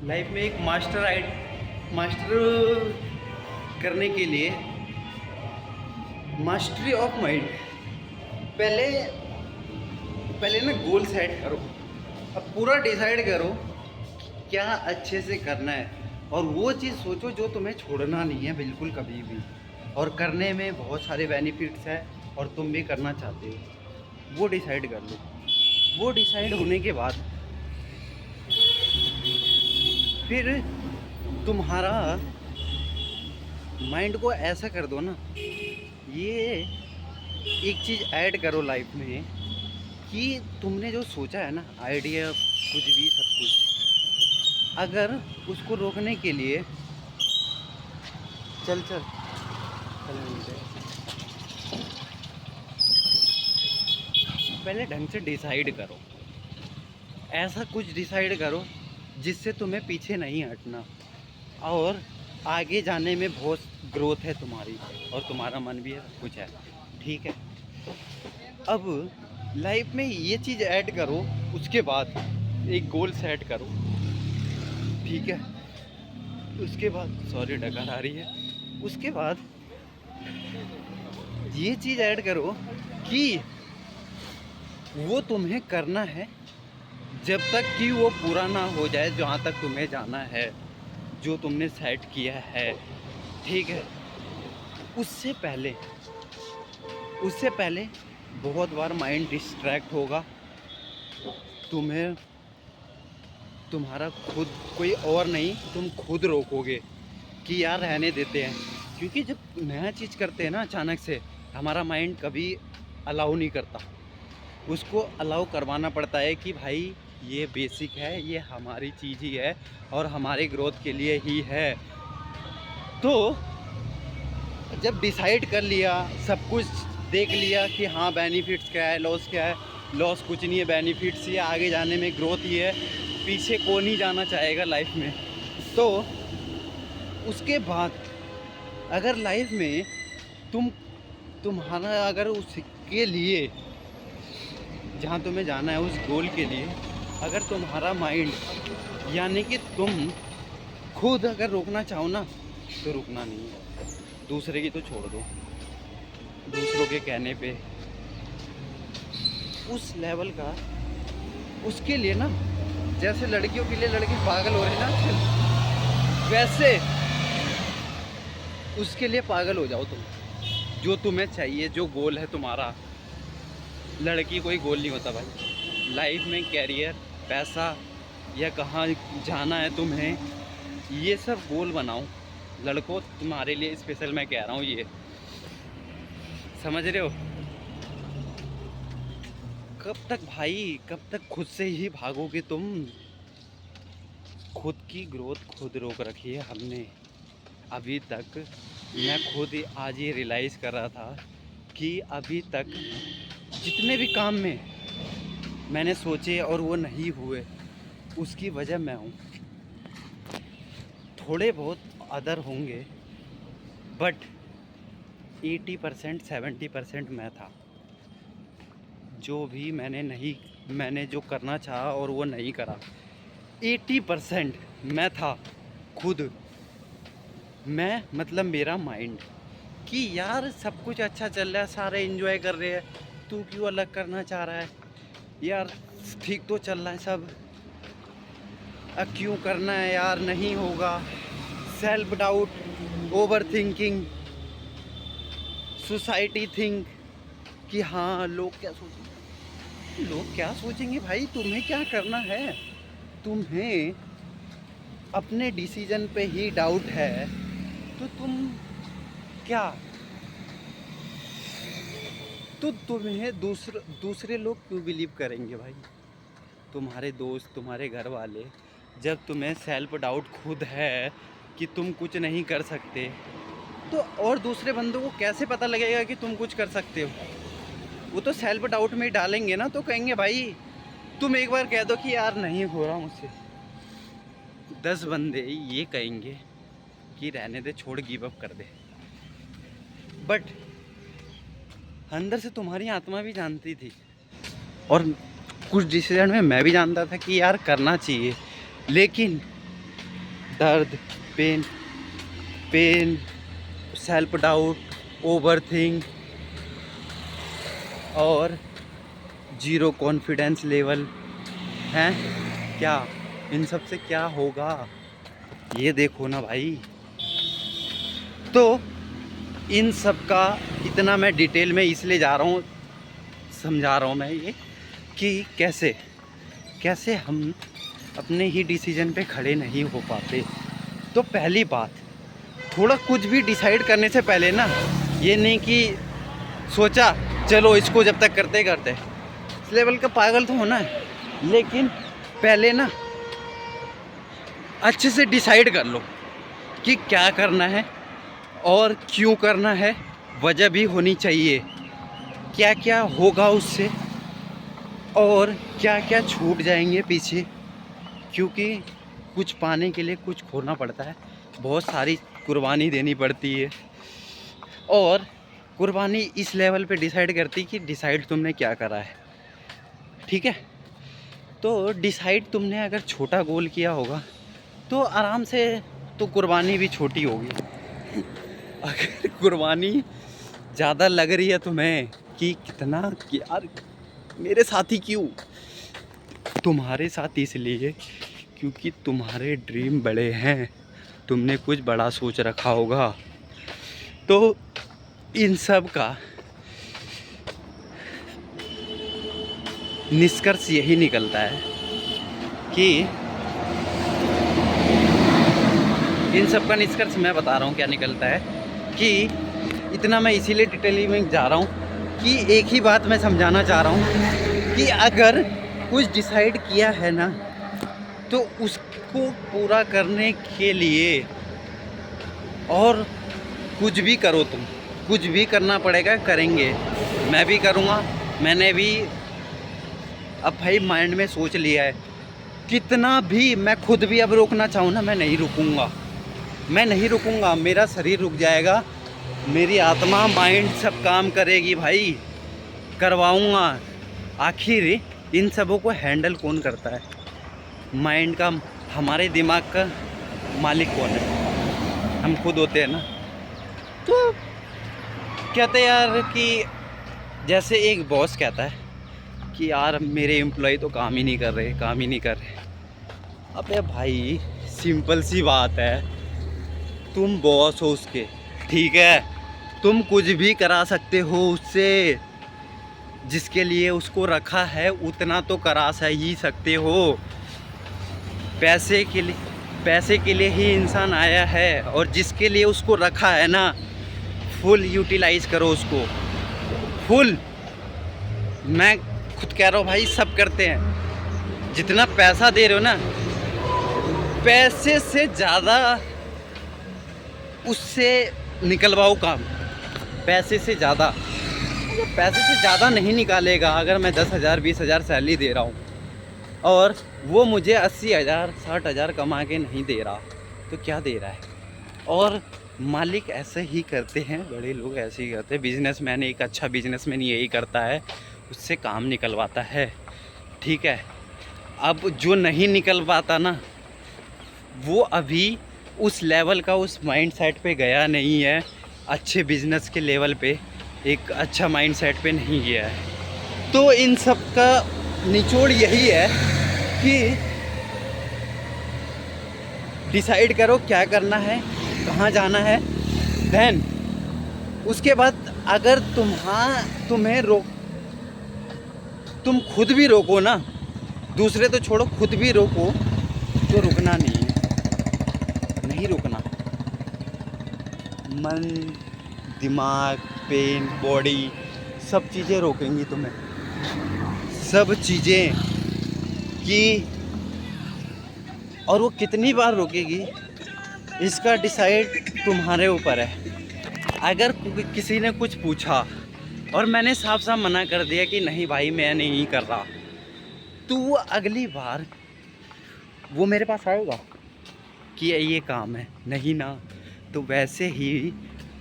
Life में एक master करने के लिए मास्टरी ऑफ माइंड, पहले पहले ना गोल सेट करो। अब पूरा डिसाइड करो क्या अच्छे से करना है, और वो चीज़ सोचो जो तुम्हें छोड़ना नहीं है बिल्कुल कभी भी, और करने में बहुत सारे बेनिफिट्स हैं और तुम भी करना चाहते हो, वो डिसाइड कर लो। वो डिसाइड होने के बाद फिर तुम्हारा माइंड को ऐसा कर दो ना, ये एक चीज़ ऐड करो लाइफ में कि तुमने जो सोचा है ना, आइडिया कुछ भी सब कुछ, अगर उसको रोकने के लिए चल चल चल पहले ढंग से डिसाइड करो, ऐसा कुछ डिसाइड करो जिससे तुम्हें पीछे नहीं हटना, और आगे जाने में बहुत ग्रोथ है तुम्हारी, और तुम्हारा मन भी है, सब कुछ है, ठीक है। अब लाइफ में ये चीज़ ऐड करो, उसके बाद एक गोल सेट करो, ठीक है। उसके बाद सॉरी डकार आ रही है, उसके बाद ये चीज़ ऐड करो कि वो तुम्हें करना है जब तक कि वो पूरा ना हो जाए, जहाँ तक तुम्हें जाना है, जो तुमने सेट किया है, ठीक है। उससे पहले उससे पहले बहुत बार माइंड डिस्ट्रैक्ट होगा, तुम्हें तुम्हारा खुद, कोई और नहीं, तुम खुद रोकोगे कि यार रहने देते हैं, क्योंकि जब नया चीज़ करते हैं ना अचानक से, हमारा माइंड कभी अलाउ नहीं करता, उसको अलाउ करवाना पड़ता है कि भाई ये बेसिक है, ये हमारी चीज़ ही है और हमारे ग्रोथ के लिए ही है। तो जब डिसाइड कर लिया, सब कुछ देख लिया कि हाँ बेनिफिट्स क्या है, लॉस क्या है, लॉस कुछ नहीं है, बेनिफिट्स ही है, आगे जाने में ग्रोथ ही है, पीछे कौन ही जाना चाहेगा लाइफ में। तो उसके बाद अगर लाइफ में तुम्हारा अगर उसके लिए, जहाँ तुम्हें जाना है, उस गोल के लिए अगर तुम्हारा माइंड, यानी कि तुम खुद अगर रोकना चाहो ना, तो रुकना नहीं है, दूसरे की तो छोड़ दो, दूसरों के कहने पे उस लेवल का, उसके लिए ना, जैसे लड़कियों के लिए लड़के पागल हो रहे हैं ना, वैसे उसके लिए पागल हो जाओ तुम, जो तुम्हें चाहिए, जो गोल है तुम्हारा। लड़की कोई गोल नहीं होता भाई लाइफ में, कैरियर, पैसा, या कहाँ जाना है तुम्हें, ये सब गोल बनाओ। लड़कों तुम्हारे लिए स्पेशल मैं कह रहा हूँ, ये समझ रहे हो। कब तक भाई, कब तक खुद से ही भागोगे तुम? खुद की ग्रोथ खुद रोक रखी है हमने अभी तक। मैं खुद आज ये रियलाइज़ कर रहा था कि अभी तक जितने भी काम में मैंने सोचे और वो नहीं हुए, उसकी वजह मैं हूँ। थोड़े बहुत अदर होंगे, बट 80% 70% मैं था। जो भी मैंने जो करना चाहा और वो नहीं करा, 80% मैं था खुद। मैं मतलब मेरा माइंड, कि यार सब कुछ अच्छा चल रहा है, सारे एंजॉय कर रहे हैं, तू क्यों अलग करना चाह रहा है यार, ठीक तो चल रहा है सब, अब क्यों करना है यार, नहीं होगा। Self doubt, over thinking, society think कि हाँ लोग क्या सोचेंगे, लोग क्या सोचेंगे भाई, तुम्हें क्या करना है, तुम्हें अपने डिसीजन पे ही डाउट है, तो तुम क्या, तो तुम्हें दूसरे लोग क्यों बिलीव करेंगे भाई, तुम्हारे दोस्त, तुम्हारे घर वाले। जब तुम्हें सेल्फ डाउट खुद है कि तुम कुछ नहीं कर सकते, तो और दूसरे बंदों को कैसे पता लगेगा कि तुम कुछ कर सकते हो? वो तो सेल्फ डाउट में ही डालेंगे ना, तो कहेंगे भाई, तुम एक बार कह दो कि यार नहीं हो रहा मुझसे, 10 बंदे ये कहेंगे कि रहने दे, छोड़, गिव अप कर दे। बट अंदर से तुम्हारी आत्मा भी जानती थी, और कुछ डिसीजन में मैं भी जानता था कि यार करना चाहिए, लेकिन दर्द, pain, pain, self doubt, overthink और जीरो कॉन्फिडेंस लेवल हैं। क्या इन सब से क्या होगा ये देखो ना भाई। तो इन सब का इतना मैं डिटेल में इसलिए जा रहा हूँ, समझा रहा हूँ मैं ये कि कैसे कैसे हम अपने ही डिसीजन पे खड़े नहीं हो पाते। तो पहली बात, थोड़ा कुछ भी डिसाइड करने से पहले ना, ये नहीं कि सोचा चलो इसको जब तक करते करते, इस लेवल का पागल तो होना है, लेकिन पहले ना अच्छे से डिसाइड कर लो कि क्या करना है और क्यों करना है। वजह भी होनी चाहिए, क्या क्या होगा उससे और क्या क्या छूट जाएंगे पीछे, क्योंकि कुछ पाने के लिए कुछ खोना पड़ता है, बहुत सारी कुर्बानी देनी पड़ती है। और कुर्बानी इस लेवल पे डिसाइड करती कि डिसाइड तुमने क्या करा है। ठीक है, तो डिसाइड तुमने अगर छोटा गोल किया होगा तो आराम से, तो कुर्बानी भी छोटी होगी। अगर कुर्बानी ज़्यादा लग रही है तुम्हें कि कितना कि यार मेरे साथ ही क्यों, तुम्हारे साथ इसलिए क्योंकि तुम्हारे ड्रीम बड़े हैं, तुमने कुछ बड़ा सोच रखा होगा। तो इन सब का निष्कर्ष यही निकलता है कि इन सब का निष्कर्ष मैं बता रहा हूँ क्या निकलता है कि इतना मैं इसीलिए डिटेल में जा रहा हूँ कि एक ही बात मैं समझाना चाह रहा हूँ कि अगर कुछ डिसाइड किया है ना, तो उसको पूरा करने के लिए और कुछ भी करो, तुम कुछ भी करना पड़ेगा, करेंगे, मैं भी करूँगा। मैंने भी अब भाई माइंड में सोच लिया है, कितना भी मैं खुद भी अब रोकना चाहूँ ना, मैं नहीं रुकूँगा, मैं नहीं रुकूँगा। मेरा शरीर रुक जाएगा, मेरी आत्मा माइंड सब काम करेगी भाई, करवाऊँगा। आखिर इन सबों को हैंडल कौन करता है? माइंड का, हमारे दिमाग का मालिक कौन है? हम खुद होते हैं ना। तो कहते हैं यार कि जैसे एक बॉस कहता है कि यार मेरे एम्प्लॉय तो काम ही नहीं कर रहे, काम ही नहीं कर रहे। अबे भाई सिंपल सी बात है, तुम बॉस हो उसके, ठीक है, तुम कुछ भी करा सकते हो उससे, जिसके लिए उसको रखा है उतना तो करा ही सकते हो। पैसे के लिए ही इंसान आया है, और जिसके लिए उसको रखा है ना, फुल यूटिलाइज करो उसको, फुल। मैं खुद कह रहा हूँ भाई, सब करते हैं। जितना पैसा दे रहे हो ना, पैसे से ज़्यादा उससे निकलवाओ काम, पैसे से ज़्यादा। पैसे से ज़्यादा नहीं निकालेगा। अगर मैं 10,000 20,000 सैलरी दे रहा हूँ और वो मुझे 80,000 60,000 कमा के नहीं दे रहा, तो क्या दे रहा है? और मालिक ऐसे ही करते हैं, बड़े लोग ऐसे ही करते हैं। बिजनेसमैन, एक अच्छा बिजनेसमैन यही करता है, उससे काम निकलवाता है, ठीक है। अब जो नहीं निकल पाता ना, वो अभी उस लेवल का, उस माइंड सेट पे गया नहीं है, अच्छे बिजनेस के लेवल पे एक अच्छा माइंड सेट पे नहीं गया है। तो इन सब का निचोड़ यही है कि डिसाइड करो क्या करना है, कहाँ जाना है, देन उसके बाद अगर तुम खुद भी रोको ना, दूसरे तो छोड़ो, खुद भी रोको, तो रुकना नहीं है, नहीं रुकना। मन, दिमाग, पेन, बॉडी, सब चीज़ें रोकेंगी तुम्हें, सब चीज़ें कि, और वो कितनी बार रोकेगी इसका डिसाइड तुम्हारे ऊपर है। अगर किसी ने कुछ पूछा और मैंने साफ साफ मना कर दिया कि नहीं भाई मैं नहीं कर रहा, तो वो अगली बार वो मेरे पास आएगा कि ये काम है, नहीं ना, तो वैसे ही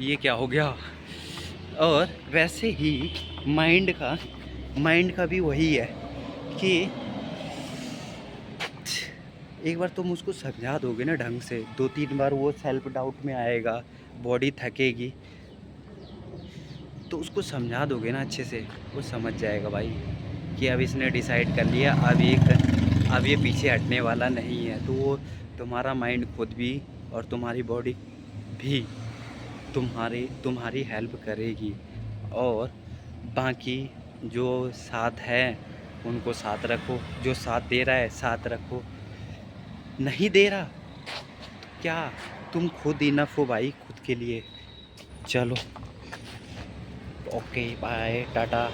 ये क्या हो गया। और वैसे ही माइंड का भी वही है कि एक बार तुम उसको समझा दोगे ना ढंग से, 2-3 बार वो सेल्फ डाउट में आएगा, बॉडी थकेगी, तो उसको समझा दोगे ना अच्छे से, वो समझ जाएगा भाई कि अब इसने डिसाइड कर लिया, अब ये पीछे हटने वाला नहीं है। तो वो तुम्हारा माइंड खुद भी और तुम्हारी बॉडी भी तुम्हारी हेल्प करेगी। और बाकी जो साथ है उनको साथ रखो, जो साथ दे रहा है साथ रखो, नहीं दे रहा तो क्या, तुम खुद इनफ हो भाई खुद के लिए। चलो, ओके, बाय, टाटा।